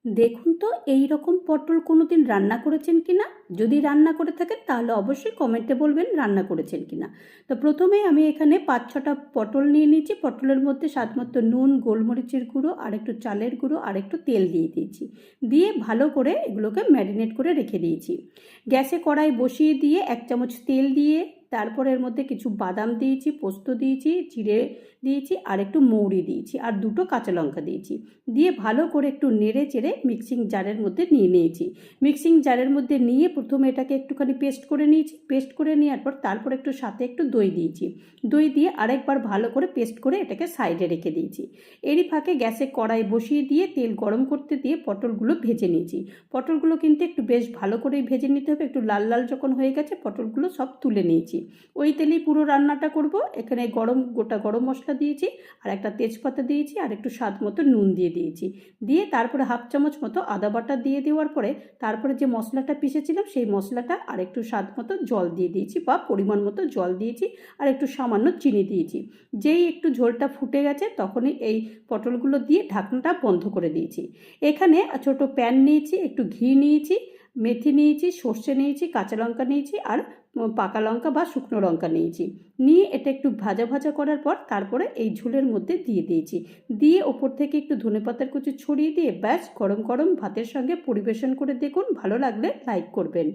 দেখুন তো এই রকম পটল কোনোদিন রান্না করেছেন কিনা? যদি রান্না করে থাকেন তাহলে অবশ্যই কমেন্টে বলবেন রান্না করেছেন কিনা। তো প্রথমে আমি এখানে 5-6টা পটল নিয়ে নিয়েছি। পটলের মধ্যে স্বাদমতো নুন, গোলমরিচের গুঁড়ো আর একটু চালের গুঁড়ো আর একটু তেল দিয়ে দিয়েছি। দিয়ে ভালো করে এগুলোকে ম্যারিনেট করে রেখে দিয়েছি। গ্যাসে কড়াই বসিয়ে দিয়ে 1 চামচ তেল দিয়ে তারপরে এর মধ্যে কিছু বাদাম দিয়েছি, পোস্ত দিয়েছি, জিরে দিয়েছি আর একটু মৌরি দিয়েছি আর 2টো কাঁচা লঙ্কা দিয়েছি। দিয়ে ভালো করে একটু নেড়ে চেড়ে মিক্সিং জারের মধ্যে নিয়ে নিয়েছি। মিক্সিং জারের মধ্যে নিয়ে প্রথমে এটাকে একটুখানি পেস্ট করে নিয়েছি। পেস্ট করে নেওয়ার পর তারপর একটু সাথে একটু দই দিয়েছি। দই দিয়ে আরেকবার ভালো করে পেস্ট করে এটাকে সাইডে রেখে দিয়েছি। এরই ফাঁকে গ্যাসে কড়াই বসিয়ে দিয়ে তেল গরম করতে দিয়ে পটলগুলো ভেজে নিয়েছি। পটলগুলো কিন্তু একটু বেশ ভালো করেই ভেজে নিতে হবে। একটু লাল লাল যখন হয়ে গেছে পটলগুলো সব তুলে নিয়েছি। ওই তেলেই পুরো রান্নাটা করব। এখানে গোটা গরম মশলা দিয়েছি আর একটা তেজপাতা দিয়েছি আর একটু স্বাদ মতো নুন দিয়েছি। দিয়ে তারপরে 1/2 চামচ মতো আদা বাটা দিয়ে দেওয়ার পরে তারপরে যে মশলাটা পিষেছিলাম সেই মশলাটা আর একটু স্বাদ মতো জল দিয়ে দিয়েছি বা পরিমাণ মতো জল দিয়েছি আর একটু সামান্য চিনি দিয়েছি। যেই একটু ঝোলটা ফুটে গেছে তখনই এই পটলগুলো দিয়ে ঢাকনাটা বন্ধ করে দিয়েছি। এখানে ছোট প্যান নিয়েছি, একটু ঘি নিয়েছি, মেথি নিয়েছি, সর্ষে নিয়েছি, কাঁচা লঙ্কা নিয়েছি আর পাকা লঙ্কা বা শুকনো লঙ্কা নিয়েছি। নিয়ে এটা একটু ভাজা ভাজা করার পর তারপরে এই ঝোলের মধ্যে দিয়ে দিয়েছি। দিয়ে ওপর থেকে একটু ধনেপাতার কুচি ছড়িয়ে দিয়ে ব্যাস গরম গরম ভাতের সঙ্গে পরিবেশন করে দেখুন। ভালো লাগলে লাইক করবেন।